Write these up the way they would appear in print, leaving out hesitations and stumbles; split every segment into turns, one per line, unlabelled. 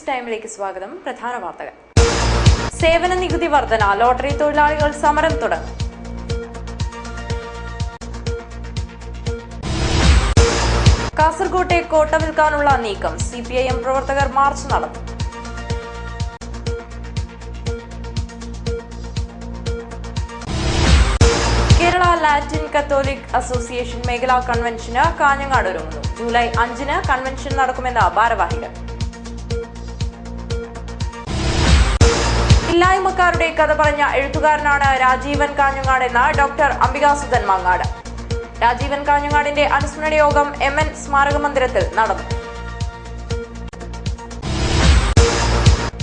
ടൈമിലേക്ക് സ്വാഗതം. പ്രധാന വാർത്തകൾ. സേവന നികുതി വർധന, ലോട്ടറി തൊഴിലാളികൾ സമരം തുടങ്ങി. കാസർകോട്ടെ കോട്ട വിൽക്കാനുള്ള നീക്കം, CPIM പ്രവർത്തകർ മാർച്ച് നടത്തി. കേരള ലാറ്റിൻ കത്തോലിക് അസോസിയേഷൻ മേഖലാ കൺവെൻഷന് കാഞ്ഞങ്ങാട് ഒരുങ്ങുന്നു. ജൂലൈ 5-ന് കൺവെൻഷൻ നടക്കുമെന്ന് ഭാരവാഹികൾ. ഇല്ലായ്മക്കാരുടെ കഥ പറഞ്ഞ എഴുത്തുകാരനാണ് രാജീവൻ കാഞ്ഞങ്ങാട് എന്ന ഡോക്ടർ അംബികാസുധൻ മാങ്ങാട്. രാജീവൻ കാഞ്ഞങ്ങാടിന്റെ അനുസ്മരണ യോഗം MN സ്മാരക മന്ദിരത്തിൽ നടന്നു.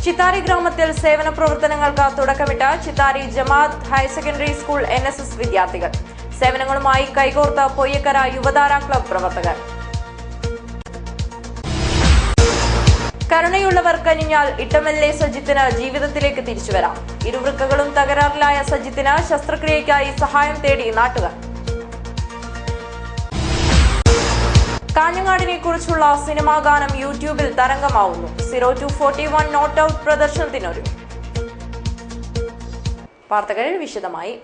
ചിത്താരി ഗ്രാമത്തിൽ സേവന പ്രവർത്തനങ്ങൾക്ക് തുടക്കമിട്ട Chithari Jamaat higher secondary school NSS വിദ്യാർത്ഥികൾ. സേവനങ്ങളുമായി കൈകോർത്ത പൊയ്യക്കര യുവതാര ക്ലബ് പ്രവർത്തകർ. കരുണയുള്ളവർ കനിഞ്ഞാൽ ഇട്ടമെല്ലെ സജിത്തിന് ജീവിതത്തിലേക്ക് തിരിച്ചുവരാം. ഇരുവൃക്കകളും തകരാറിലായ സജിത്തിന് ശസ്ത്രക്രിയയ്ക്കായി സഹായം തേടി നാട്ടുകാർ. കാഞ്ഞങ്ങാടിനെ കുറിച്ചുള്ള സിനിമാ ഗാനം യൂട്യൂബിൽ തരംഗമാവുന്നു. 0 to 41 നോട്ട് ഔട്ട് പ്രദർശനത്തിനൊരുങ്ങി. വാർത്തകൾ വിശദമായി.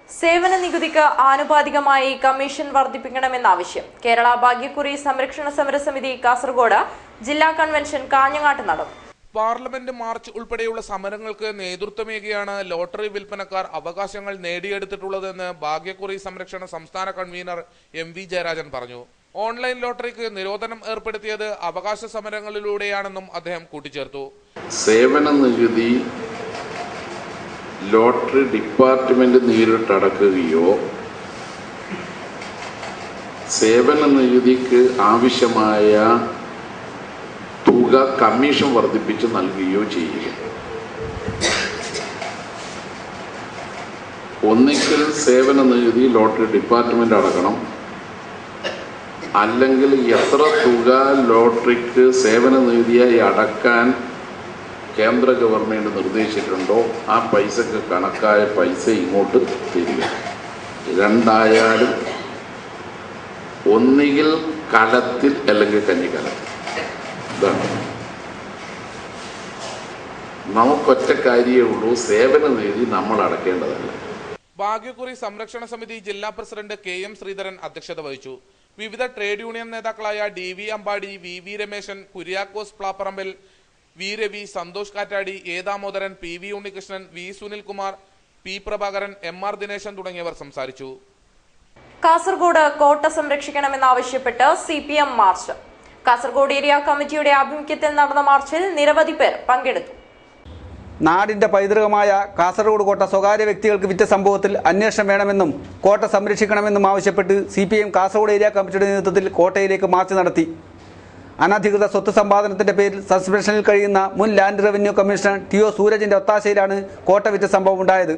സേവന നികുതിക്ക് ആനുപാതികമായി കമ്മീഷൻ വർദ്ധിപ്പിക്കണമെന്ന ആവശ്യം കേരള ഭാഗ്യക്കുറി സംരക്ഷണ സമരസമിതി കാസർഗോഡ് ജില്ലാ കൺവെൻഷൻ കാഞ്ഞങ്ങാട്ട് നടന്നു.
പാർലമെന്റ് മാർച്ച് ഉൾപ്പെടെയുള്ള സമരങ്ങൾക്ക് നേതൃത്വമേകിയാണ് ലോട്ടറി വിൽപ്പനക്കാർ അവകാശങ്ങൾ നേടിയെടുത്തിട്ടുള്ളതെന്ന് ഭാഗ്യക്കുറി സംരക്ഷണ സംസ്ഥാന കൺവീനർ MV ജയരാജൻ പറഞ്ഞു. ഓൺലൈൻ ലോട്ടറിക്ക് നിരോധനം ഏർപ്പെടുത്തിയത് അവകാശ സമരങ്ങളിലൂടെയാണെന്നും അദ്ദേഹം കൂട്ടിച്ചേർത്തു.
സേവന നികുതി ലോട്ടറി ഡിപ്പാർട്ട്മെന്റ് നേരിട്ടടക്കുകയോ സേവന നികുതിക്ക് ആവശ്യമായ തുക കമ്മീഷൻ വർദ്ധിപ്പിച്ച് നൽകുകയോ ചെയ്യുക. ഒന്നുകിൽ സേവന നികുതി ലോട്ടറി ഡിപ്പാർട്ട്മെന്റ് അടക്കണം, അല്ലെങ്കിൽ എത്ര തുക ലോട്ടറിക്ക് സേവന നികുതിയായി അടക്കാൻ കേന്ദ്ര ഗവൺമെൻറ് നിർദ്ദേശിച്ചിട്ടുണ്ടോ ആ പൈസക്ക് കണക്കായ പൈസ ഇങ്ങോട്ട് തരിക. രണ്ടായാലും ഒന്നുകിൽ കലത്തിൽ അല്ലെങ്കിൽ കഞ്ഞിക്കലത്തിൽ. ഇതാണ് നമുക്കൊറ്റ കാര്യമേ ഉള്ളൂ, സേവന നികുതി നമ്മൾ അടക്കേണ്ടതല്ല.
ഭാഗ്യക്കുറി സംരക്ഷണ സമിതി ജില്ലാ പ്രസിഡന്റ് KM ശ്രീധരൻ അധ്യക്ഷത വഹിച്ചു. വിവിധ ട്രേഡ് യൂണിയൻ നേതാക്കളായ DV Ambadi, VV Rameshan, Kuriakose Plapparambil, V Ravi, Santhosh Kattadi, A Damodaran, PV Unnikrishnan, V Sunilkumar, P Prabhakaran, MR Dineshan തുടങ്ങിയവർ സംസാരിച്ചു.
കാസർഗോഡ് കോട്ട സംരക്ഷിക്കണമെന്നാവശ്യപ്പെട്ട് CPM മാർച്ച്. കാസർഗോഡ് ഏരിയ കമ്മിറ്റിയുടെ ആഭിമുഖ്യത്തിൽ നടന്ന മാർച്ചിൽ നിരവധി പേർ പങ്കെടുത്തു.
നാടിന്റെ പൈതൃകമായ കാസർഗോഡ് കോട്ട സ്വകാര്യ വ്യക്തികൾക്ക് വിറ്റ സംഭവത്തിൽ അന്വേഷണം വേണമെന്നും കോട്ട സംരക്ഷിക്കണമെന്നും ആവശ്യപ്പെട്ട് CPM കാസർഗോഡ് ഏരിയ കമ്മിറ്റിയുടെ നേതൃത്വത്തിൽ കോട്ടയിലേക്ക് മാർച്ച് നടത്തി. അനധികൃത സ്വത്ത് സമ്പാദനത്തിന്റെ പേരിൽ സസ്പെൻഷനിൽ കഴിയുന്ന മുൻ ലാൻഡ് റവന്യൂ കമ്മീഷണർ TO സൂരജിന്റെ ഒത്താശയിലാണ് കോട്ട വിറ്റ സംഭവം ഉണ്ടായത്.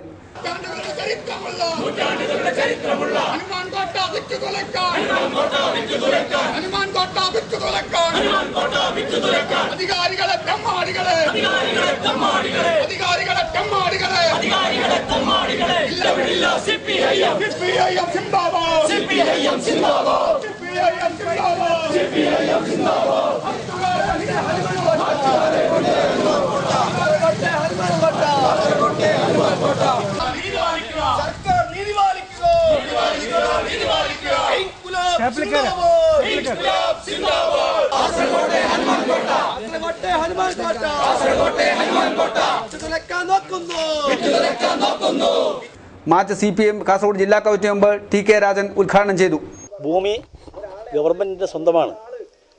മാർച്ച് CPM കാസർഗോഡ് ജില്ലാ കമ്മിറ്റി മെമ്പർ TK രാജൻ ഉദ്ഘാടനം ചെയ്തു.
ഭൂമി ഗവൺമെന്റിന്റെ സ്വന്തമാണ്,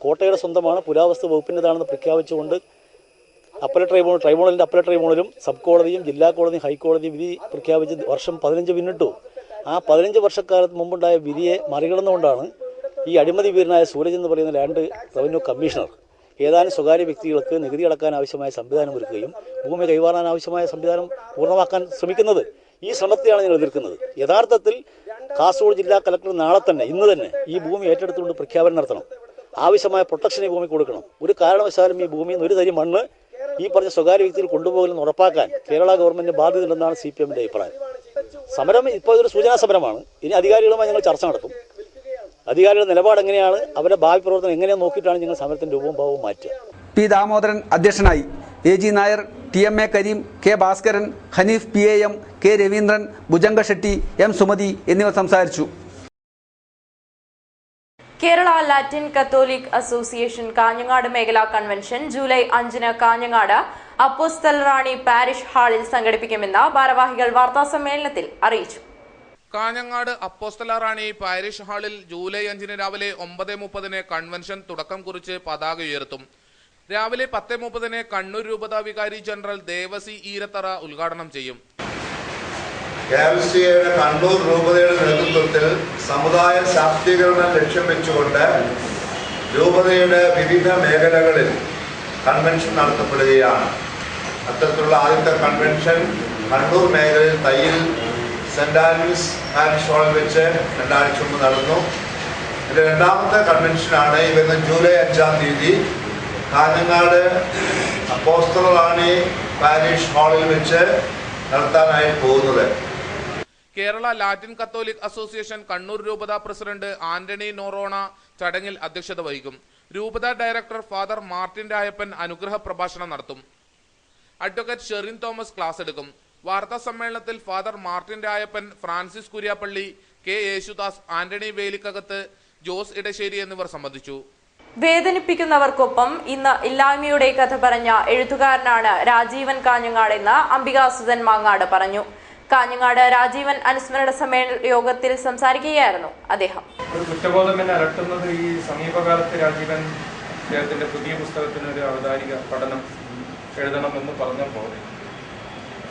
കോട്ടയുടെ സ്വന്തമാണ്, പുരാവസ്തു വകുപ്പിൻ്റെതാണെന്ന് പ്രഖ്യാപിച്ചുകൊണ്ട് ട്രൈബ്യൂണലിന്റെ അപ്പലറ്റ് ട്രൈബ്യൂണലും സബ് കോടതിയും ജില്ലാ കോടതിയും ഹൈക്കോടതിയും വിധി പ്രഖ്യാപിച്ച് വർഷം 15 പിന്നിട്ടു. ആ 15 വർഷക്കാലത്ത് മുമ്പുണ്ടായ വിധിയെ മറികടന്നുകൊണ്ടാണ് ഈ അഴിമതി വീരനായ സൂരജ് എന്ന് പറയുന്ന ലാൻഡ് റവന്യൂ കമ്മീഷണർ ഏതാനും സ്വകാര്യ വ്യക്തികൾക്ക് നികുതി അടക്കാൻ ആവശ്യമായ സംവിധാനം ഒരുക്കുകയും ഭൂമി കൈമാറാൻ ആവശ്യമായ സംവിധാനം പൂർണ്ണമാക്കാൻ ശ്രമിക്കുന്നത്. ഈ ശ്രമത്തെയാണ് ഞങ്ങൾ എതിർക്കുന്നത്. യഥാർത്ഥത്തിൽ കാസർഗോഡ് ജില്ലാ കളക്ടർ നാളെ തന്നെ, ഇന്ന് തന്നെ ഈ ഭൂമി ഏറ്റെടുത്തുകൊണ്ട് പ്രഖ്യാപനം നടത്തണം. ആവശ്യമായ പ്രൊട്ടക്ഷൻ ഈ ഭൂമി കൊടുക്കണം. ഒരു കാരണവശാലും ഈ ഭൂമിയിൽ നിന്ന് ഒരു തരി മണ്ണ് ഈ പറഞ്ഞ സ്വകാര്യ വ്യക്തികൾ കൊണ്ടുപോകലെന്ന് ഉറപ്പാക്കാൻ കേരള ഗവൺമെന്റ് ബാധ്യതയുണ്ടെന്നാണ് CPMന്റെ അഭിപ്രായം. സമരം ഇപ്പോൾ ഒരു സൂചനാ സമരമാണ്. ഇനി അധികാരികളുമായി ഞങ്ങൾ ചർച്ച നടത്തും. അധികാരികളുടെ നിലപാട് എങ്ങനെയാണ്, അവരുടെ ഭാവി പ്രവർത്തനം എങ്ങനെയാണെന്ന് നോക്കിയിട്ടാണ് ഞങ്ങൾ സമരത്തിന്റെ രൂപവും ഭാവവും മാറ്റുക.
പി ദാമോദരൻ അധ്യക്ഷനായി. AG Nair, TMA Kareem, K Bhaskaran, Hanif PAM, K Raveendran, ഭുജംഗ Shetty, M Sumathi എന്നിവർ സംസാരിച്ചു.
Kerala Latin Catholic association Kanhangad മേഖലാ കൺവെൻഷൻ ജൂലൈ 5-ന് കാഞ്ഞങ്ങാട് അപ്പോസ്തല റാണി പാരിഷ് ഹാളിൽ സംഘടിപ്പിക്കുമെന്ന് ഭാരവാഹികൾ വാർത്താസമ്മേളനത്തിൽ അറിയിച്ചു.
കാഞ്ഞങ്ങാട് അപ്പോസ്തല റാണി പാരിഷ് ഹാളിൽ ജൂലൈ 5-ന് രാവിലെ 9:30-ന് കൺവെൻഷൻ തുടക്കം കുറിച്ച് പതാക ഉയർത്തും. രാവിലെ 10:30-ന് കണ്ണൂർ രൂപതാ വികാരി ജനറൽ ദേവസി ഈരത്തറ ഉദ്ഘാടനം ചെയ്യും.
കണ്ണൂർ രൂപതയുടെ നേതൃത്വത്തിൽ സമുദായ ശാക്തീകരണം ലക്ഷ്യം വെച്ചുകൊണ്ട് രൂപതയുടെ വിവിധ മേഖലകളിൽ കൺവെൻഷൻ നടത്തപ്പെടുകയാണ്. അത്തരത്തിലുള്ള ആദ്യത്തെ കൺവെൻഷൻ കണ്ണൂർ മേഖലയിൽ തയ്യിൽ സെന്റ് ആൻഡ്രൂസ് പാരിഷ് ഹാളിൽ വെച്ച് 2 ആഴ്ച മുമ്പ് നടന്നു. ഇത് രണ്ടാമത്തെ കൺവെൻഷനാണ് ഈ വരുന്ന ജൂലൈ 5-ാം തീയതി കാഞ്ഞങ്ങാട് അപ്പോസ്തല റാണി പാരിഷ് ഹാളിൽ വെച്ച് നടത്താനായി പോകുന്നത്.
Kerala Latin Catholic association Kannur രൂപതാ പ്രസിഡന്റ് ആന്റണി നോറോണ ചടങ്ങിൽ അധ്യക്ഷത വഹിക്കും. രൂപതാ ഡയറക്ടർ ഫാദർ മാർട്ടിൻ രായപ്പൻ അനുഗ്രഹ പ്രഭാഷണം നടത്തും. അഡ്വക്കേറ്റ് ഷെറിൻ തോമസ് ക്ലാസ് എടുക്കും. വാർത്താ സമ്മേളനത്തിൽ father Martin Rayappan, Francis Kuriappally, K Yesudas, Antony Velikkakath, Jose Edassery എന്നിവർ സംബന്ധിച്ചു.
വേദനിപ്പിക്കുന്നവർക്കൊപ്പം ഇന്ന് ഇല്ലായ്മയുടെ കഥ പറഞ്ഞ എഴുത്തുകാരനാണ് രാജീവൻ കാഞ്ഞങ്ങാടെന്ന് അംബികാസുധൻ മാങ്ങാട് പറഞ്ഞു. കാഞ്ഞങ്ങാട് രാജീവൻ അനുസ്മരണ സമ്മേളന യോഗത്തിൽ സംസാരിക്കുകയായിരുന്നു അദ്ദേഹം.
ഒരു കുറ്റബോധം എന്നെ അലട്ടുന്നത് ഈ സമീപകാലത്ത് രാജീവൻ അദ്ദേഹത്തിന്റെ പുതിയ പുസ്തകത്തിന് ഒരു അവതാരിക പഠനം എഴുതണമെന്ന് പറഞ്ഞപ്പോൾ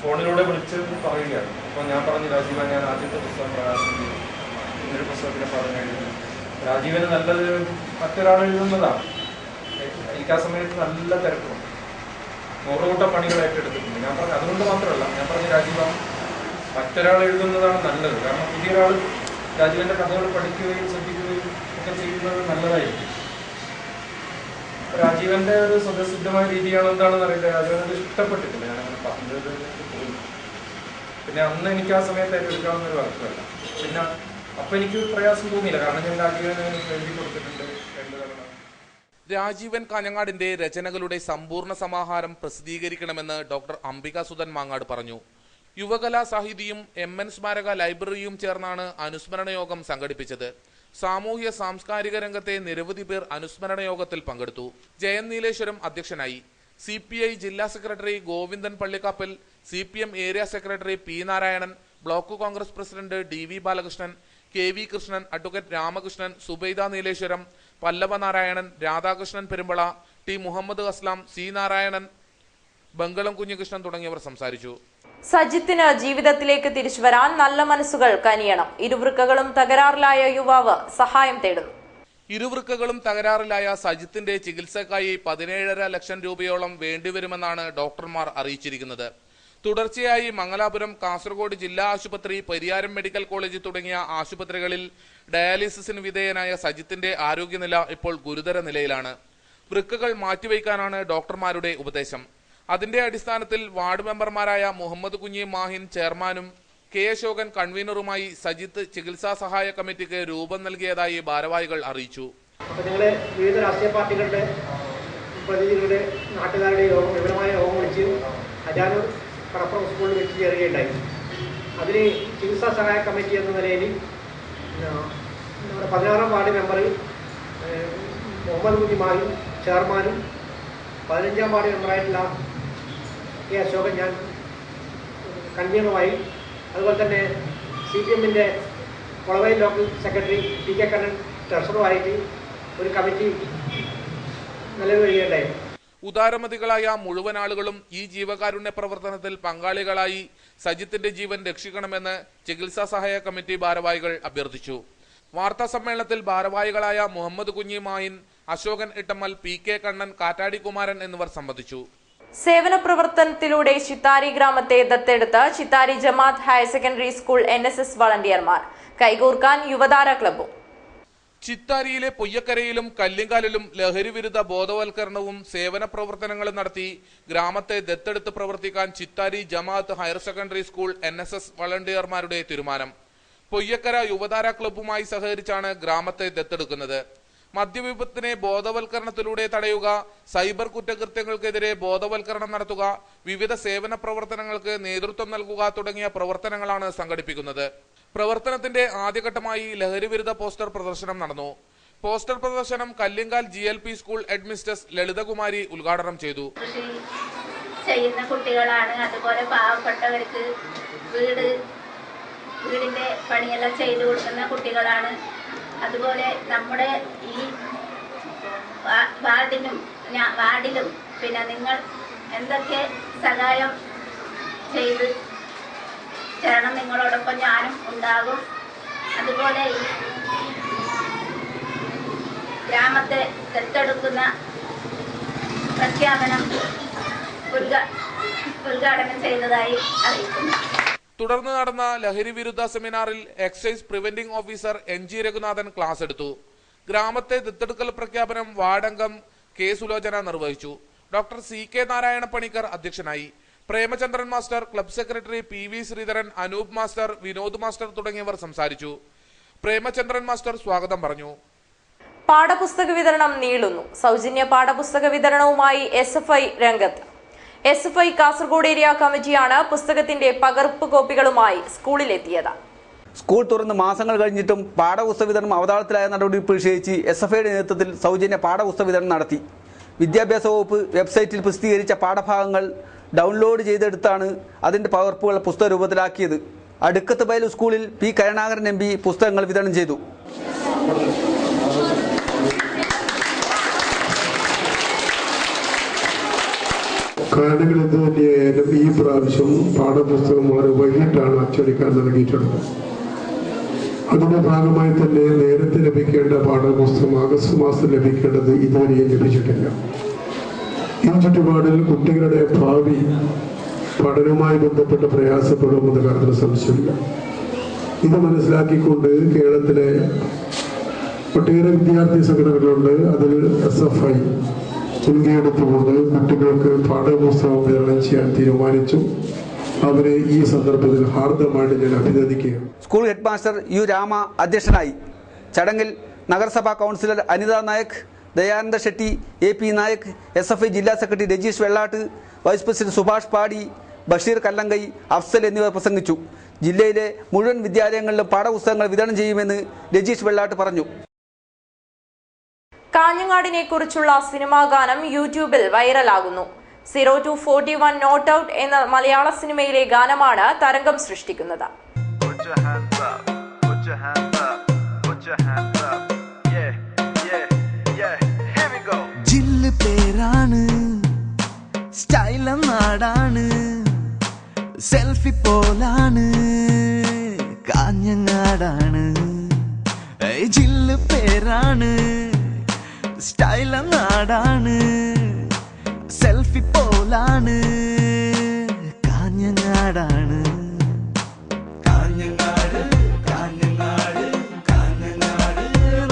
ഫോണിലൂടെ വിളിച്ച് പറയുകയാണ്. അപ്പോൾ ഞാൻ പറഞ്ഞു, രാജീവൻ ഞാൻ ആദ്യത്തെ പുസ്തകം പ്രകാശനം ചെയ്തു, ഇന്നൊരു പുസ്തകത്തിന് പഠനം എഴുതുന്നു. രാജീവന് നല്ലത് മറ്റൊരാൾ എഴുതുന്നതാണ്. എനിക്ക് ആ സമയത്ത് നല്ല തിരക്കുണ്ട്, 100 കൂട്ടം പണികൾ ഏറ്റെടുത്തിട്ടുണ്ട്. ഞാൻ പറഞ്ഞു അതുകൊണ്ട് മാത്രമല്ല, ഞാൻ പറഞ്ഞു രാജീവ മറ്റൊരാൾ എഴുതുന്നതാണ് നല്ലത്. കാരണം പുതിയൊരാൾ രാജീവന്റെ കഥകൾ പഠിക്കുകയും ശ്രദ്ധിക്കുകയും ഒക്കെ ചെയ്യുന്നത് നല്ലതായിരിക്കും. രാജീവന്റെ ഒരു സ്വതസിദ്ധമായ രീതിയാണ് എന്താണെന്ന് അറിയില്ല. രാജീവനത് ഇഷ്ടപ്പെട്ടിട്ടില്ല, ഞാനങ്ങനെ പറഞ്ഞത് പോയി. പിന്നെ അന്ന് എനിക്ക് ആ സമയത്ത് ഏറ്റെടുക്കാവുന്ന ഒരു വർക്കല്ല. പിന്നെ അപ്പൊ എനിക്ക് പ്രയാസം തോന്നിയില്ല, കാരണം ഞാൻ രാജീവന് എഴുതി കൊടുത്തിട്ടുണ്ട് 2 തവണ.
രാജീവൻ കാഞ്ഞങ്ങാടിന്റെ രചനകളുടെ സമ്പൂർണ്ണ സമാഹാരം പ്രസിദ്ധീകരിക്കണമെന്ന് ഡോക്ടർ അംബികാസുധൻ മാങ്ങാട് പറഞ്ഞു. യുവകലാ സാഹിതിയും MN സ്മാരക ലൈബ്രറിയും ചേർന്നാണ് അനുസ്മരണ യോഗം സംഘടിപ്പിച്ചത്. സാമൂഹ്യ സാംസ്കാരിക രംഗത്തെ നിരവധി പേർ അനുസ്മരണ യോഗത്തിൽ പങ്കെടുത്തു. ജയൻ നീലേശ്വരം അധ്യക്ഷനായി. CPI ജില്ലാ secretary Govindan Pallikkappal, CPM area secretary P Narayanan, block Congress president DV Balakrishnan, KV Krishnan, advocate Ramakrishnan, Subaida Nileshwaram, Pallava Narayanan, Radhakrishnan Perumbala, T Muhammad Aslam, C Narayanan, Bangalam Kunhikrishnan തുടങ്ങിയവർ സംസാരിച്ചു.
സജിത്തിന് ജീവിതത്തിലേക്ക് തിരിച്ചുവരാൻ നല്ല മനസ്സുകൾ കനിയണം. ഇരുവൃക്കകളും തകരാറിലായ യുവാവ് സഹായം തേടുന്നു.
ഇരുവൃക്കകളും തകരാറിലായ സജിത്തിന്റെ ചികിത്സക്കായി 17.5 ലക്ഷം രൂപയോളം വേണ്ടിവരുമെന്നാണ് ഡോക്ടർമാർ അറിയിച്ചിരിക്കുന്നത്. തുടർച്ചയായി മംഗലാപുരം, കാസർഗോഡ് ജില്ലാ ആശുപത്രി, പരിയാരം മെഡിക്കൽ കോളേജ് തുടങ്ങിയ ആശുപത്രികളിൽ ഡയാലിസിസിന് വിധേയനായ സജിത്തിന്റെ ആരോഗ്യനില ഇപ്പോൾ ഗുരുതര നിലയിലാണ്. വൃക്കകൾ മാറ്റിവയ്ക്കാനാണ് ഡോക്ടർമാരുടെ ഉപദേശം. അതിന്റെ അടിസ്ഥാനത്തിൽ വാർഡ് മെമ്പർമാരായ മുഹമ്മദ് കുഞ്ഞി മാഹിൻ ചെയർമാനും K അശോകൻ കൺവീനറുമായി സജിത്ത് ചികിത്സാ സഹായ കമ്മിറ്റിക്ക് രൂപം നൽകിയതായി ഭാരവാഹികൾ അറിയിച്ചു.
വിവിധ രാഷ്ട്രീയ പാർട്ടികളുടെ പ്രതിനിധികളുടെ നാട്ടുകാരുടെ യോഗം, വിപുലമായ യോഗം വിളിച്ച് അജാനൂർ കടപ്പുറം സ്കൂളിൽ വെച്ച് ചേരുകയുണ്ടായി. അതിന് ചികിത്സാ സഹായ കമ്മിറ്റി എന്ന നിലയിൽ നമ്മുടെ 16-ാം വാർഡ് മെമ്പർ മുഹമ്മദ് കുഞ്ഞി മാഹിൻ ചെയർമാനും 15-ാം വാർഡ് മെമ്പറായിട്ടുള്ള K അശോകൻ ഞാൻ കൺവീനറുമായി, അതുപോലെ തന്നെ CPMന്റെ കൊളവയിൽ ലോക്കൽ സെക്രട്ടറി PK കണ്ണൻ ട്രഷററുമായിട്ട് ഒരു കമ്മിറ്റി നിലവിൽ വരികയുണ്ടായി.
ഉദാരമതികളായ മുഴുവൻ ആളുകളും ഈ ജീവകാരുണ്യ പ്രവർത്തനത്തിൽ പങ്കാളികളായി സജിത്തിന്റെ ജീവൻ രക്ഷിക്കണമെന്ന് ചികിത്സാ സഹായ കമ്മിറ്റി ഭാരവാഹികൾ അഭ്യർത്ഥിച്ചു. വാർത്താ സമ്മേളനത്തിൽ ഭാരവാഹികളായ മുഹമ്മദ് കുഞ്ഞി മാഹിൻ, അശോകൻ ഇട്ടമ്മൽ, PK കണ്ണൻ, കാറ്റാടി കുമാരൻ എന്നിവർ സംബന്ധിച്ചു.
സേവന പ്രവർത്തനത്തിലൂടെ ചിത്താരി ഗ്രാമത്തെ ദത്തെടുത്ത് Chittari Jamaat higher secondary school NSS വളണ്ടിയർമാർ. കൈകോർക്കാൻ യുവതാര ക്ലബ്ബും.
ചിത്താരിയിലെ പൊയ്യക്കരയിലും കല്ലിങ്കാലിലും ലഹരിവിരുദ്ധ ബോധവൽക്കരണവും സേവന പ്രവർത്തനങ്ങളും നടത്തി ഗ്രാമത്തെ ദത്തെടുത്ത് പ്രവർത്തിക്കാൻ Chittari Jamaat higher secondary school NSS വളണ്ടിയർമാരുടെ തീരുമാനം. പൊയ്യക്കര യുവതാര ക്ലബ്ബുമായി സഹകരിച്ചാണ് ഗ്രാമത്തെ ദത്തെടുക്കുന്നത്. മദ്യവിപത്തിനെ ബോധവൽക്കരണത്തിലൂടെ തടയുക, സൈബർ കുറ്റകൃത്യങ്ങൾക്കെതിരെ ബോധവൽക്കരണം നടത്തുക, വിവിധ സേവന പ്രവർത്തനങ്ങൾക്ക് നേതൃത്വം നൽകുക തുടങ്ങിയ പ്രവർത്തനങ്ങളാണ് സംഘടിപ്പിക്കുന്നത്. പ്രവർത്തനത്തിന്റെ ആദ്യഘട്ടമായി ലഹരിവിരുദ്ധ പോസ്റ്റർ പ്രദർശനം നടന്നു. പോസ്റ്റർ പ്രദർശനം Kallinkal GLP school headmistress Lalithakumari ഉദ്ഘാടനം ചെയ്തു.
കൃഷി ചെയ്യുന്ന കുട്ടികളാണ്, അതുപോലെ പാവപ്പെട്ടവർക്ക് വീടിന്റെ പണിയെല്ലാം ചെയ്തു കൊടുക്കുന്ന കുട്ടികളാണ്. അതുപോലെ നമ്മുടെ ഈ വാർഡിലും പിന്നെ നിങ്ങൾ എന്തൊക്കെ സഹായം ചെയ്ത് തരണം, നിങ്ങളോടൊപ്പം ഞാനും ഉണ്ടാകും. അതുപോലെ ഈ ഗ്രാമത്തെ ദത്തെടുക്കുന്ന പ്രഖ്യാപനം ഉദ്ഘാടനം ചെയ്തതായി അറിയിക്കുന്നു.
തുടർന്ന് നടന്ന ലഹരി വിരുദ്ധ സെമിനാറിൽ excise preventing officer NG Raghunathan class എടുത്തു. ഗ്രാമത്തെ ദത്തെടുക്കൽ പ്രഖ്യാപനം വാർഡംഗം K സുലോചന നിർവഹിച്ചു. ഡോക്ടർ CK നാരായണ പണിക്കർ അധ്യക്ഷനായി. Premachandran master, club secretary PV Sreedharan, Anoop master, Vinod master തുടങ്ങിയവർ സംസാരിച്ചു. പ്രേമചന്ദ്രൻ മാസ്റ്റർ സ്വാഗതം പറഞ്ഞു.
പാഠപുസ്തക വിതരണം നീളുന്നു. സൗജന്യ പാഠപുസ്തക വിതരണവുമായി SFI രംഗത്ത്. SFI കാസർഗോഡ് ഏരിയ കമ്മിറ്റിയാണ് പുസ്തകത്തിന്റെ പകർപ്പ് കോപ്പികളുമായി സ്കൂളിലെത്തിയത്.
സ്കൂൾ തുറന്ന് മാസങ്ങൾ കഴിഞ്ഞിട്ടും പാഠപുസ്തക വിതരണം അവതാളത്തിലായ നടപടി പ്രതിഷേധിച്ച് SFIയുടെ നേതൃത്വത്തിൽ സൗജന്യ പാഠപുസ്തക വിതരണം നടത്തി. വിദ്യാഭ്യാസ വകുപ്പ് വെബ്സൈറ്റിൽ പ്രസിദ്ധീകരിച്ച പാഠഭാഗങ്ങൾ ഡൗൺലോഡ് ചെയ്തെടുത്താണ് അതിന്റെ പകർപ്പുകൾ പുസ്തക രൂപത്തിലാക്കിയത്. അടുക്കത്ത് ബയലു സ്കൂളിൽ P കരുണാകരൻ MP പുസ്തകങ്ങൾ വിതരണം ചെയ്തു.
കാരണങ്ങൾ എന്ത് തന്നെയായാലും ഈ പ്രാവശ്യം പാഠപുസ്തകം വളരെ വൈകിട്ടാണ് അച്ചടിക്കാൻ നൽകിയിട്ടുള്ളത്. അതിന്റെ ഭാഗമായി തന്നെ നേരത്തെ ലഭിക്കേണ്ട പാഠപുസ്തകം ആഗസ്റ്റ് മാസം ലഭിക്കേണ്ടത് ഇതുവരെയും ലഭിച്ചിട്ടില്ല. ഈ ചുറ്റുപാടിൽ കുട്ടികളുടെ ഭാവി പഠനവുമായി ബന്ധപ്പെട്ട് പ്രയാസപ്പെടുമെന്ന കാര്യത്തിൽ സംശയമില്ല. ഇത് മനസ്സിലാക്കിക്കൊണ്ട് കേരളത്തിലെ ഒട്ടേറെ വിദ്യാർത്ഥി സംഘടനകളുണ്ട്. അതിൽ SFI മുൻകൈയെടുത്തുകൊണ്ട് കുട്ടികൾക്ക് പാഠപുസ്തകം വിതരണം ചെയ്യാൻ തീരുമാനിച്ചു. അവരെ ഈ സന്ദർഭത്തിൽ ഹാർദമായിട്ട് ഞാൻ അഭിനന്ദിക്കുകയാണ്.
School head master U Rama അധ്യക്ഷനായി. ചടങ്ങിൽ നഗരസഭാ councillor Anitha Nayak, Dayananda Shetty, AP Nayak, SFI ജില്ലാ secretary Rajeesh Vellatt, vice president Subhash Padi, Basheer Kallankai, Afsal എന്നിവർ പ്രസംഗിച്ചു. ജില്ലയിലെ മുഴുവൻ വിദ്യാലയങ്ങളിലും പാഠപുസ്തകങ്ങൾ വിതരണം ചെയ്യുമെന്ന് രജീഷ് വെള്ളാട്ട് പറഞ്ഞു.
കാഞ്ഞങ്ങാടിനെ കുറിച്ചുള്ള സിനിമാ ഗാനം യൂട്യൂബിൽ വൈറലാകുന്നു. 0 to 41 നോട്ട് ഔട്ട് എന്ന മലയാള സിനിമയിലെ ഗാനമാണ് തരംഗം സൃഷ്ടിക്കുന്നത്.
ജില്ല് പേരാണ്, സ്റ്റൈൽ നാടാണ്, സെൽഫി പോലാണ്, കാഞ്ഞങ്ങാടാണ്. ജില്ല് പേരാണ്, സ്റ്റൈൽ നാടാണ്, സെൽഫി പോലാണ്, കാഞ്ഞങ്ങാടാണ്. കാഞ്ഞങ്ങാട് കാഞ്ഞങ്ങാട് കാഞ്ഞങ്ങാട്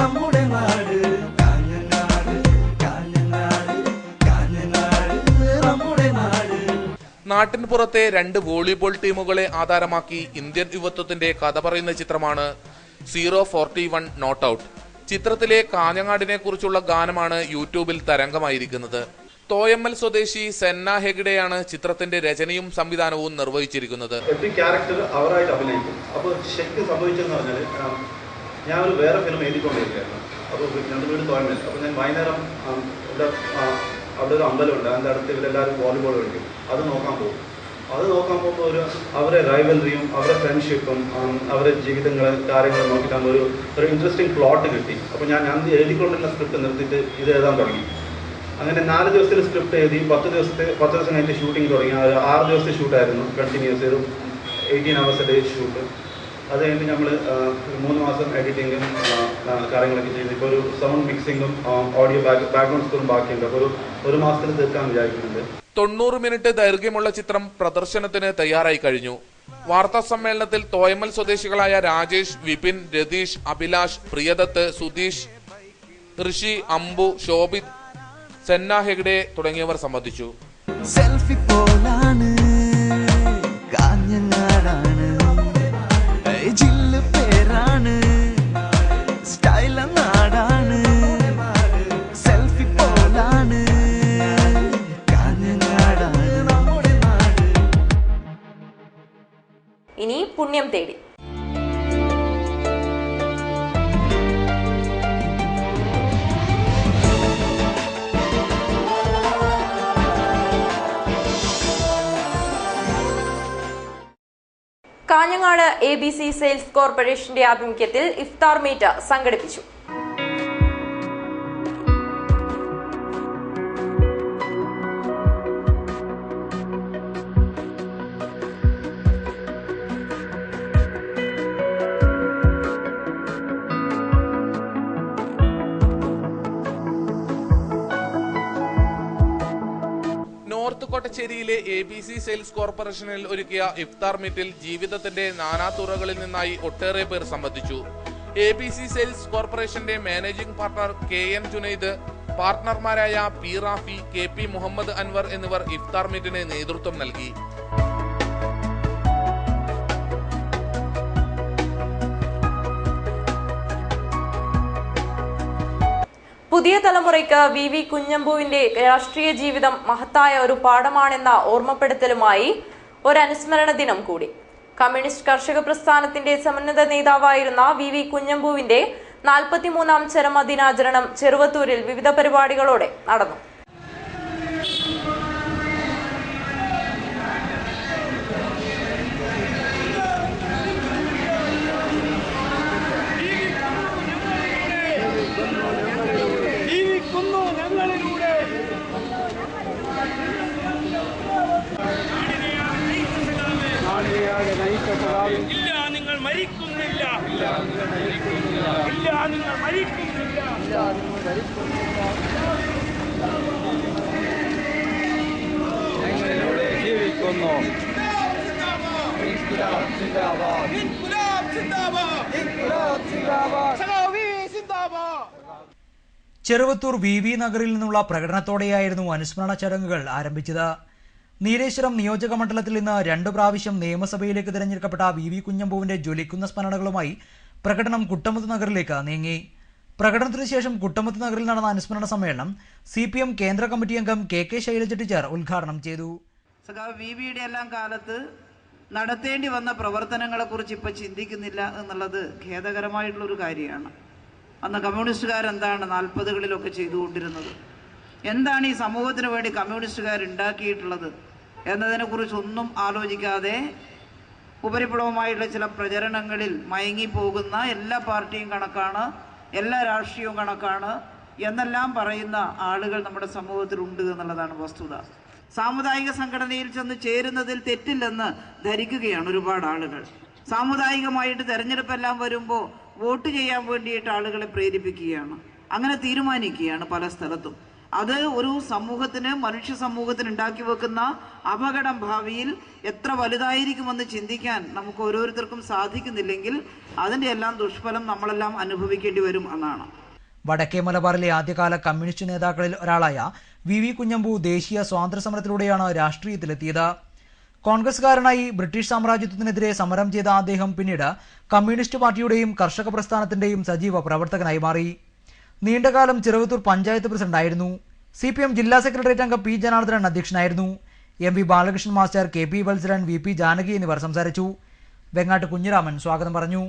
നമ്മുടെ നാട്. കാഞ്ഞങ്ങാട് കാഞ്ഞങ്ങാട് കാഞ്ഞങ്ങാട് നമ്മുടെ നാട്.
നാട്ടിൻ പുറത്തെ 2 വോളിബോൾ ടീമുകളെ ആധാരമാക്കി ഇന്ത്യൻ യുവത്വത്തിന്റെ കഥ പറയുന്ന ചിത്രമാണ് 041 നോട്ട് ഔട്ട്. ചിത്രത്തിലെ കാഞ്ഞങ്ങാടിനെ കുറിച്ചുള്ള ഗാനമാണ് യൂട്യൂബിൽ തരംഗമായിരിക്കുന്നത്. തോയമ്മൽ സ്വദേശി സെന്ന ഹെഗ്ഡെയാണ് ചിത്രത്തിന്റെ രചനയും സംവിധാനവും നിർവഹിച്ചിരിക്കുന്നത്.
എവറി ക്യാരക്ടർ അവരായിട്ട് അഭിനയിക്കും. അപ്പോൾ ശരിക്കും സംഭവിച്ചെന്ന് പറഞ്ഞാൽ ഞാൻ ഒരു വേറെ ഫിലിം എഴുതിക്കൊണ്ടിരിക്കുകയായിരുന്നു. അപ്പോൾ ഞങ്ങളുടെ വീട് തോയമ്മൽ. അപ്പോൾ ഞാൻ വൈകുന്നേരം അവിടെ ഒരു അമ്പലമുണ്ട്, അതിൻ്റെ അടുത്ത് ഇവരെല്ലാവരും വോളിബോൾ കളിക്കും. അത് നോക്കാൻ പോകുമ്പോൾ അവരെ റൈവലറിയും അവരുടെ ഫ്രണ്ട്ഷിപ്പും അവരുടെ ജീവിതങ്ങൾ കാര്യങ്ങൾ നോക്കിയിട്ടാണ് ഒരു ഇൻട്രസ്റ്റിംഗ് പ്ലോട്ട് കിട്ടി. അപ്പോൾ ഞാൻ എഴുതിക്കൊണ്ടിരുന്ന സ്ക്രിപ്റ്റ് നിർത്തിയിട്ട് ഇത് എഴുതാൻ തുടങ്ങി. അങ്ങനെ 4 ദിവസത്തിൽ സ്ക്രിപ്റ്റ് എഴുതി 10 ദിവസം കഴിഞ്ഞിട്ട് ഷൂട്ടിംഗ് തുടങ്ങി. 6 ദിവസത്തെ ഷൂട്ടായിരുന്നു, കണ്ടിന്യൂസ് ഒരു 18 hours a day ഷൂട്ട്. അത് കഴിഞ്ഞ് നമ്മൾ 3 മാസം എഡിറ്റിങ്ങും കാര്യങ്ങളൊക്കെ ചെയ്ത് ഇപ്പോൾ ഒരു സൗണ്ട് മിക്സിങ്ങും ഓഡിയോ ബാക്ക്ഗ്രൗണ്ട് സ്കോറും ബാക്കിയുണ്ട്. അപ്പോൾ ഒരു മാസത്തിൽ തീർക്കാൻ വിചാരിക്കുന്നുണ്ട്.
90 മിനിറ്റ് ദൈർഘ്യമുള്ള ചിത്രം പ്രദർശനത്തിന് തയ്യാറായി കഴിഞ്ഞു. വാർത്താ സമ്മേളനത്തിൽ തോയമ്മൽ സ്വദേശികളായ രാജേഷ്, വിപിൻ, രതീഷ്, അഭിലാഷ്, പ്രിയദത്ത്, സുധീഷ്, ഋഷി, അംബു, ശോഭിത്, സെന്ന ഹെഗ്ഡെ തുടങ്ങിയവർ സംബന്ധിച്ചു.
സെൽഫി പോലാണ്, കാഞ്ഞങ്ങാടാണ്, ജില്ല പേരാണ്, സ്റ്റൈൽ നാടാണ്,
പുണ്യം തേടി. കാഞ്ഞങ്ങാട് ABC സെയിൽസ് കോർപ്പറേഷന്റെ ആഭിമുഖ്യത്തിൽ ഇഫ്താർ മീറ്റ് സംഘടിപ്പിച്ചു.
നോർത്ത് കൊട്ടച്ചേരിയിലെ ABC സെയിൽസ് കോർപ്പറേഷനിൽ ഒരുക്കിയ ഇഫ്താർ മീറ്റിൽ ജീവിതത്തിന്റെ നാനാതുറകളിൽ നിന്നായി ഒട്ടേറെ പേർ സംബന്ധിച്ചു. ABC സെയിൽസ് കോർപ്പറേഷന്റെ മാനേജിംഗ് പാർട്ണർ KN ജുനൈദ്, പാർട്ണർമാരായ P റാഫി, KP മുഹമ്മദ് അൻവർ എന്നിവർ ഇഫ്താർ മീറ്റിന് നേതൃത്വം നൽകി.
പുതിയ തലമുറയ്ക്ക് VV കുഞ്ഞമ്പുവിന്റെ രാഷ്ട്രീയ ജീവിതം മഹത്തായ ഒരു പാഠമാണെന്ന ഓർമ്മപ്പെടുത്തലുമായി ഒരു അനുസ്മരണ ദിനം കൂടി. കമ്മ്യൂണിസ്റ്റ് കർഷക പ്രസ്ഥാനത്തിന്റെ സമുന്നത നേതാവായിരുന്ന VV കുഞ്ഞമ്പുവിന്റെ 43ാം ചരമദിനാചരണം ചെറുവത്തൂരിൽ വിവിധ പരിപാടികളോടെ നടന്നു.
ചെറുവത്തൂർ VV നഗറിൽ നിന്നുള്ള പ്രകടനത്തോടെയായിരുന്നു അനുസ്മരണ ചടങ്ങുകൾ ആരംഭിച്ചത്. നീലേശ്വരം നിയോജക മണ്ഡലത്തിൽ നിന്ന് 2 പ്രാവശ്യം നിയമസഭയിലേക്ക് തിരഞ്ഞെടുക്കപ്പെട്ട VV കുഞ്ഞമ്പുവിന്റെ ജ്വലിക്കുന്ന സ്മരണകളുമായി പ്രകടനം കുട്ടമത്ത് നഗറിലേക്ക് നീങ്ങി. പ്രകടനത്തിനു ശേഷം കുട്ടമത്ത് നഗറിൽ നടന്ന അനുസ്മരണ സമ്മേളനം CPM കേന്ദ്ര കമ്മിറ്റി അംഗം KK ശൈലജ ടീച്ചർ ഉദ്ഘാടനം ചെയ്തു.
VVയുടെ എല്ലാം കാലത്ത് നടത്തേണ്ടി വന്ന പ്രവർത്തനങ്ങളെക്കുറിച്ച് ഇപ്പോൾ ചിന്തിക്കുന്നില്ല എന്നുള്ളത് ഖേദകരമായിട്ടുള്ളൊരു കാര്യമാണ്. അന്ന് കമ്മ്യൂണിസ്റ്റുകാരെന്താണ് 40കളിലൊക്കെ ചെയ്തുകൊണ്ടിരുന്നത്, എന്താണ് ഈ സമൂഹത്തിന് വേണ്ടി കമ്മ്യൂണിസ്റ്റുകാരുണ്ടാക്കിയിട്ടുള്ളത് എന്നതിനെക്കുറിച്ചൊന്നും ആലോചിക്കാതെ ഉപരിപ്ലവമായിട്ടുള്ള ചില പ്രചരണങ്ങളിൽ മയങ്ങിപ്പോകുന്ന എല്ലാ പാർട്ടിയും കണക്കാണ്, എല്ലാ രാഷ്ട്രീയവും കണക്കാണ് എന്നെല്ലാം പറയുന്ന ആളുകൾ നമ്മുടെ സമൂഹത്തിലുണ്ട് എന്നുള്ളതാണ് വസ്തുത. സാമുദായിക സംഘടനയിൽ ചെന്ന് ചേരുന്നതിൽ തെറ്റില്ലെന്ന് ധരിക്കുകയാണ് ഒരുപാട് ആളുകൾ. സാമുദായികമായിട്ട് തെരഞ്ഞെടുപ്പെല്ലാം വരുമ്പോൾ വോട്ട് ചെയ്യാൻ വേണ്ടിയിട്ട് ആളുകളെ പ്രേരിപ്പിക്കുകയാണ്, അങ്ങനെ തീരുമാനിക്കുകയാണ് പല സ്ഥലത്തും. അത് ഒരു സമൂഹത്തിന്, മനുഷ്യ സമൂഹത്തിന് ഉണ്ടാക്കി വെക്കുന്ന അപകടം ഭാവിയിൽ എത്ര വലുതായിരിക്കുമെന്ന് ചിന്തിക്കാൻ നമുക്ക് ഓരോരുത്തർക്കും സാധിക്കുന്നില്ലെങ്കിൽ അതിൻ്റെ എല്ലാം ദുഷ്ഫലം നമ്മളെല്ലാം അനുഭവിക്കേണ്ടി വരും എന്നാണ്.
വടക്കേ മലബാറിലെ ആദ്യകാല കമ്മ്യൂണിസ്റ്റ് നേതാക്കളിൽ ഒരാളായ VV കുഞ്ഞമ്പു ദേശീയ സ്വാതന്ത്ര്യ സമരത്തിലൂടെയാണ് രാഷ്ട്രീയത്തിലെത്തിയത്. കോൺഗ്രസുകാരനായി ബ്രിട്ടീഷ് സാമ്രാജ്യത്വത്തിനെതിരെ സമരം ചെയ്ത അദ്ദേഹം പിന്നീട് കമ്മ്യൂണിസ്റ്റ് പാർട്ടിയുടെയും കർഷക പ്രസ്ഥാനത്തിന്റെയും സജീവ പ്രവർത്തകനായി മാറി. നീണ്ടകാലം ചെറുവത്തൂർ പഞ്ചായത്ത് പ്രസിഡന്റായിരുന്നു. CPM ജില്ലാ സെക്രട്ടേറിയറ്റ് അംഗം P ജനാർദ്ദനൻ അധ്യക്ഷനായിരുന്നു. MV Balakrishnan master, KP Valsaran, VP Janaki എന്നിവർ സംസാരിച്ചു. വെങ്ങാട്ട് കുഞ്ഞിരാമൻ സ്വാഗതം പറഞ്ഞു.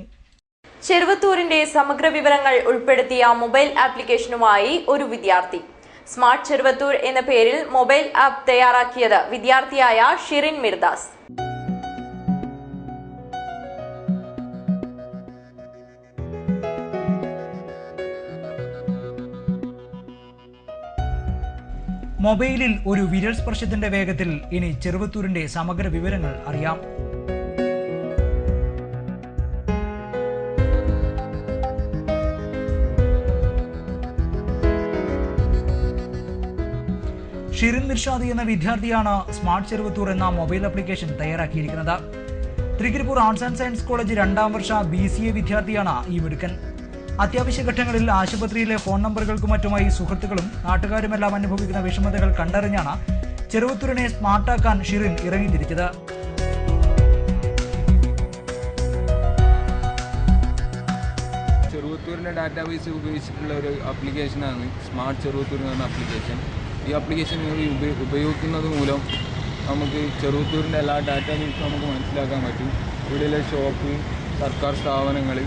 ചെറുവത്തൂരിന്റെ സമഗ്ര വിവരങ്ങൾ ഉൾപ്പെടുത്തിയ മൊബൈൽ ആപ്ലിക്കേഷനുമായി ഒരു വിദ്യാർത്ഥി. സ്മാർട്ട് ചെറുവത്തൂർ എന്ന പേരിൽ മൊബൈൽ ആപ്പ് തയ്യാറാക്കിയത് വിദ്യാർത്ഥിയായ ഷിറിൻ മിർദാസ്.
മൊബൈലിൽ ഒരു വിരൽ സ്പർശത്തിന്റെ വേഗത്തിൽ ഇനി ചെറുവത്തൂരിന്റെ സമഗ്ര വിവരങ്ങൾ അറിയാം. ഷിറിൻ മിർഷാദി എന്ന വിദ്യാർത്ഥിയാണ് സ്മാർട്ട് ചെറുവത്തൂർ എന്ന മൊബൈൽ ആപ്ലിക്കേഷൻ തയ്യാറാക്കിയിരിക്കുന്നത്. Thrikkaripur arts and science college 2ാം വർഷ BCA വിദ്യാർത്ഥിയാണ് ഈ മിടുക്കൻ. അത്യാവശ്യ ഘട്ടങ്ങളിൽ ആശുപത്രിയിലെ ഫോൺ നമ്പറുകൾക്കും മറ്റുമായി സുഹൃത്തുക്കളും നാട്ടുകാരുമെല്ലാം അനുഭവിക്കുന്ന വിഷമതകൾ കണ്ടറിഞ്ഞാണ് ചെറുവത്തൂരിനെ സ്മാർട്ടാക്കാൻ ഷിറിൻ ഇറങ്ങിത്തിരിച്ചത്.
ചെറുവത്തൂരിൻ്റെ ഡാറ്റാബേസ് ഉപയോഗിച്ചിട്ടുള്ള ഒരു ആപ്ലിക്കേഷനാണ് സ്മാർട്ട് ചെറുവത്തൂർ എന്ന് പറഞ്ഞ ആപ്ലിക്കേഷൻ. ഈ ആപ്ലിക്കേഷൻ ഉപയോഗിക്കുന്നത് മൂലം നമുക്ക് ചെറുവത്തൂരിൻ്റെ എല്ലാ ഡാറ്റാബേസും നമുക്ക് മനസ്സിലാക്കാൻ പറ്റും. ഇവിടെയുള്ള ഷോപ്പ്, സർക്കാർ സ്ഥാപനങ്ങൾ,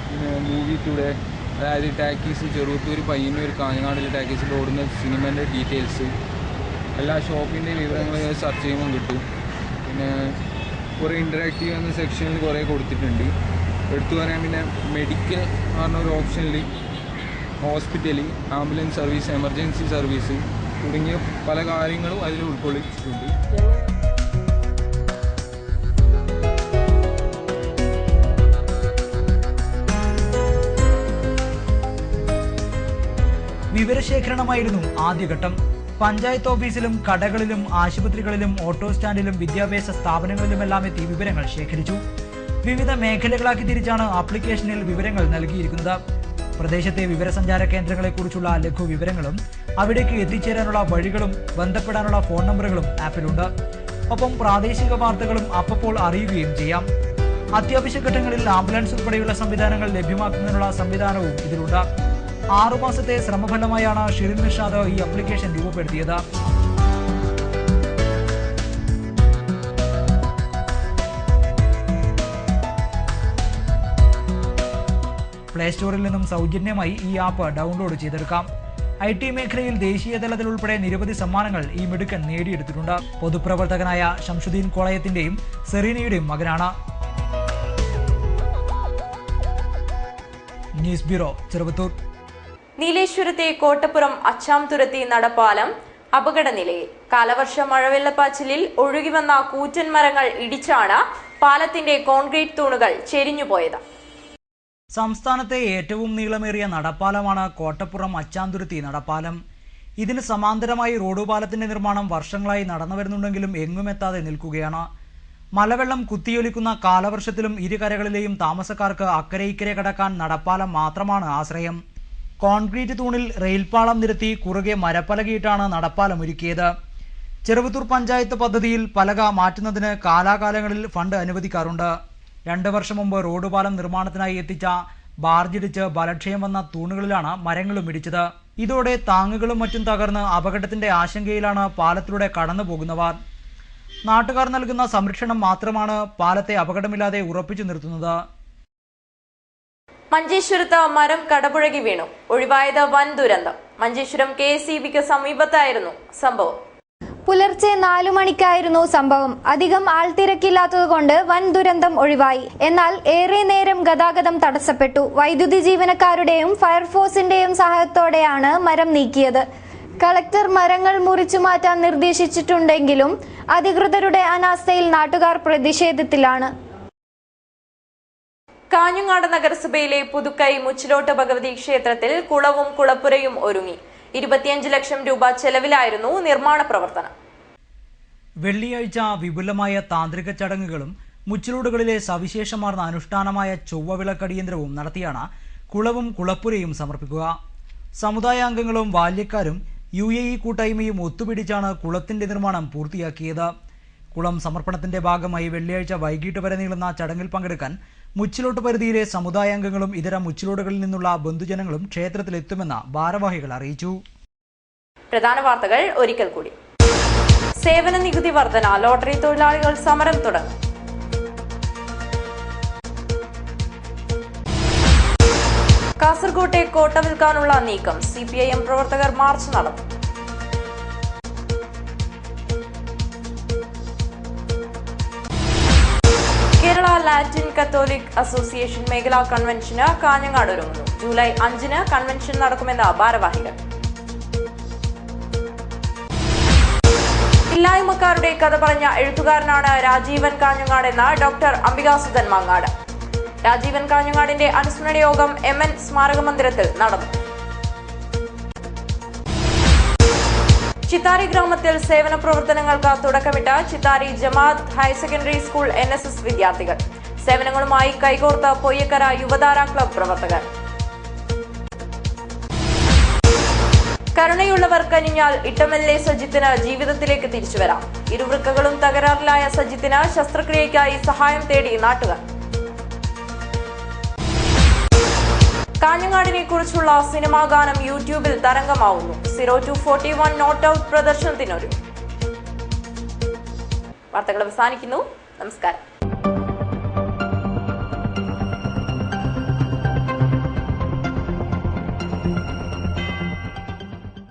പിന്നെ മൂവി ടുഡേ, അതായത് ടാക്കീസ്, ചെറുവത്തൂർ, പയ്യന്നൂർ, കാഞ്ഞങ്ങാടിലെ ടാക്കീസിൽ ഓടുന്ന സിനിമേൻ്റെ ഡീറ്റെയിൽസ്, എല്ലാ ഷോപ്പിൻ്റെ വിവരങ്ങൾ സെർച്ച് ചെയ്യുമ്പോൾ കിട്ടും. പിന്നെ കുറേ ഇൻറ്ററാക്റ്റീവ് എന്ന സെക്ഷനിൽ കുറേ കൊടുത്തിട്ടുണ്ട്. എടുത്തു പറയാൻ പിന്നെ മെഡിക്കൽ എന്ന് പറഞ്ഞൊരു ഓപ്ഷനിൽ hospital, ambulance service, emergency service തുടങ്ങിയ പല കാര്യങ്ങളും അതിൽ ഉൾക്കൊള്ളിച്ചിട്ടുണ്ട്.
വിവരശേഖരണമായിരുന്നു ആദ്യഘട്ടം. പഞ്ചായത്ത് ഓഫീസിലും കടകളിലും ആശുപത്രികളിലും ഓട്ടോ സ്റ്റാൻഡിലും വിദ്യാഭ്യാസ സ്ഥാപനങ്ങളിലുമെല്ലാം എത്തി വിവരങ്ങൾ ശേഖരിച്ചു. വിവിധ മേഖലകളാക്കി തിരിച്ചാണ് ആപ്ലിക്കേഷനിൽ വിവരങ്ങൾ നൽകിയിരിക്കുന്നത്. പ്രദേശത്തെ വിവരസഞ്ചാര കേന്ദ്രങ്ങളെക്കുറിച്ചുള്ള ലഘു വിവരങ്ങളും അവിടേക്ക് എത്തിച്ചേരാനുള്ള വഴികളും ബന്ധപ്പെടാനുള്ള ഫോൺ നമ്പറുകളും ആപ്പിലുണ്ട്. ഒപ്പം പ്രാദേശിക വാർത്തകളും അപ്പോൾ അറിയുകയും ചെയ്യാം. അത്യാവശ്യ ഘട്ടങ്ങളിൽ ആംബുലൻസ് ഉൾപ്പെടെയുള്ള സംവിധാനങ്ങൾ ലഭ്യമാക്കുന്നതിനുള്ള സംവിധാനവും ഇതിലുണ്ട്. 6 മാസത്തെ ശ്രമഫലമായാണ് ഷിറിൻ നിഷാദ് ഈ ആപ്ലിക്കേഷൻ രൂപപ്പെടുത്തിയത്. പ്ലേ സ്റ്റോറിൽ നിന്നും സൗജന്യമായി ഈ ആപ്പ് ഡൗൺലോഡ് ചെയ്തെടുക്കാം. IT മേഖലയിൽ ദേശീയ തലത്തിൽ ഉൾപ്പെടെ നിരവധി സമ്മാനങ്ങൾ ഈ മിടുക്കൻ നേടിയെടുത്തിട്ടുണ്ട്. പൊതുപ്രവർത്തകനായ ഷംസുദ്ദീൻ കോളയത്തിന്റെയും സെറീനയുടെയും മകനാണ്. News bureau, Cheruvathur.
നീലേശ്വരത്തെ കോട്ടപ്പുറം അച്ചാംതുരത്തി നടപ്പാലം അപകടനിലയിൽ. കാലവർഷ മഴവെള്ളപ്പാച്ചിലിൽ ഒഴുകിവന്ന കൂറ്റൻ മരങ്ങൾ ഇടിച്ചാണ് പാലത്തിന്റെ കോൺക്രീറ്റ് തൂണുകൾ ചെരിഞ്ഞുപോയത്.
സംസ്ഥാനത്തെ ഏറ്റവും നീളമേറിയ നടപ്പാലമാണ് കോട്ടപ്പുറം അച്ചാംതുരത്തി നടപ്പാലം. ഇതിന് സമാന്തരമായി റോഡ് പാലത്തിന്റെ നിർമ്മാണം വർഷങ്ങളായി നടന്നു വരുന്നുണ്ടെങ്കിലും എങ്ങുമെത്താതെ നിൽക്കുകയാണ്. മലവെള്ളം കുത്തിയൊലിക്കുന്ന കാലവർഷത്തിലും ഇരുകരകളിലെയും താമസക്കാർക്ക് അക്കരെ ഇക്കരെ കടക്കാൻ നടപ്പാലം മാത്രമാണ് ആശ്രയം. കോൺക്രീറ്റ് തൂണിൽ റെയിൽപാളം നിരത്തി കുറുകെ മരപ്പലകയിട്ടാണ് നടപ്പാലം ഒരുക്കിയത്. ചെറുവത്തൂർ പഞ്ചായത്ത് പദ്ധതിയിൽ പലക മാറ്റുന്നതിന് കാലാകാലങ്ങളിൽ ഫണ്ട് അനുവദിക്കാറുണ്ട്. 2 വർഷം മുമ്പ് റോഡ് പാലം നിർമ്മാണത്തിനായി എത്തിച്ച ബാർജിടിച്ച് ബലക്ഷയം വന്ന തൂണുകളിലാണ് മരങ്ങളും ഇടിച്ചത്. ഇതോടെ താങ്ങുകളും മറ്റും തകർന്ന് അപകടത്തിന്റെ ആശങ്കയിലാണ് പാലത്തിലൂടെ കടന്നു പോകുന്നവർ. നാട്ടുകാർ നൽകുന്ന സംരക്ഷണം മാത്രമാണ് പാലത്തെ അപകടമില്ലാതെ ഉറപ്പിച്ചു നിർത്തുന്നത്.
മഞ്ചേശ്വരത്ത് മരം കടപുഴകി വീണു. ഒഴിവായത് വൻ ദുരന്തം. മഞ്ചേശ്വരം KSEBിക്ക് സമീപത്തായിരുന്നു സംഭവം.
പുലർച്ചെ 4 മണിക്കായിരുന്നു സംഭവം. അധികം ആൾത്തിരക്കില്ലാത്തതുകൊണ്ട് വൻ ദുരന്തം ഒഴിവായി. എന്നാൽ ഏറെ നേരം ഗതാഗതം തടസ്സപ്പെട്ടു. വൈദ്യുതി ജീവനക്കാരുടെയും ഫയർഫോഴ്സിന്റെയും സഹായത്തോടെയാണ് മരം നീക്കിയത്. കളക്ടർ മരങ്ങൾ മുറിച്ചു മാറ്റാൻ നിർദ്ദേശിച്ചിട്ടുണ്ടെങ്കിലും അധികൃതരുടെ അനാസ്ഥയിൽ നാട്ടുകാർ പ്രതിഷേധത്തിലാണ്.
കാഞ്ഞങ്ങാട് നഗരസഭയിലെ പുതുക്കൈ മുച്ചിലോട്ട് ഭഗവതി ക്ഷേത്രത്തിൽ കുളവും കുളപ്പുരയും ഒരുങ്ങി. 25 ലക്ഷം രൂപ ചെലവിലായിരുന്നു നിർമ്മാണ പ്രവർത്തനം.
വെള്ളിയാഴ്ച വിപുലമായ താന്ത്രിക ചടങ്ങുകളും മുച്ചിലോടുകളിലെ സവിശേഷമാർന്ന അനുഷ്ഠാനമായ ചൊവ്വവിളക്കടിയന്ത്രവും നടത്തിയാണ് കുളവും കുളപ്പുരയും സമർപ്പിക്കുക. സമുദായാംഗങ്ങളും ബാല്യക്കാരും UAE കൂട്ടായ്മയും ഒത്തുപിടിച്ചാണ് കുളത്തിന്റെ നിർമ്മാണം പൂർത്തിയാക്കിയത്. കുളം സമർപ്പണത്തിന്റെ ഭാഗമായി വെള്ളിയാഴ്ച വൈകിട്ട് വരെ നീളുന്ന ചടങ്ങിൽ പങ്കെടുക്കാൻ മുച്ചിലോട്ട് പരിധിയിലെ സമുദായാംഗങ്ങളും ഇതര മുച്ചിലോടുകളിൽ നിന്നുള്ള ബന്ധുജനങ്ങളും ക്ഷേത്രത്തിലെത്തുമെന്ന് ഭാരവാഹികൾ അറിയിച്ചു.
പ്രധാന വാർത്തകൾ ഒരിക്കൽ കൂടി. സേവന നികുതി വർധന. ലോട്ടറി തൊഴിലാളികൾ സമരം തുടങ്ങി. കാസർകോട്ടെ കോട്ട വിൽക്കാനുള്ള നീക്കം. CPIM പ്രവർത്തകർ മാർച്ച് നടത്തി. കേരള ലാറ്റിൻ കത്തോലിക് അസോസിയേഷൻ മേഖലാ കൺവെൻഷന് കാഞ്ഞങ്ങാട് ഒരുങ്ങുന്നു. ജൂലൈ 5-ന് കൺവെൻഷൻ നടക്കുമെന്ന് ഭാരവാഹികൾ. ഇല്ലായ്മക്കാരുടെ കഥ പറഞ്ഞ എഴുത്തുകാരനാണ് രാജീവൻ കാഞ്ഞങ്ങാട് എന്ന ഡോക്ടർ അംബികാസുധൻ മാങ്ങാട്. രാജീവൻ കാഞ്ഞങ്ങാടിന്റെ അനുസ്മരണ യോഗം MN സ്മാരക മന്ദിരത്തിൽ നടന്നു. ചിത്താരി ഗ്രാമത്തിൽ സേവന പ്രവർത്തനങ്ങൾക്ക് തുടക്കമിട്ട Chithari Jamaat higher secondary school NSS വിദ്യാർത്ഥികൾ. സേവനങ്ങളുമായി കൈകോർത്ത പൊയ്യക്കര യുവതാര ക്ലബ് പ്രവർത്തകർ. കരുണയുള്ളവർ കനിഞ്ഞാൽ ഇട്ടമല്ലെ സജിത്തിന് ജീവിതത്തിലേക്ക് തിരിച്ചുവരാം. ഇരുവൃക്കകളും തകരാറിലായ സജിത്തിന് ശസ്ത്രക്രിയയ്ക്കായി സഹായം തേടി നാട്ടുകാർ. കാഞ്ഞങ്ങാടിനെ കുറിച്ചുള്ള സിനിമാ ഗാനം യൂട്യൂബിൽ തരംഗമാവുന്നു. 0-41 നോട്ട് ഔട്ട് പ്രദർശനത്തിനൊരു. വാർത്തകൾ അവസാനിക്കുന്നു. നമസ്കാരം.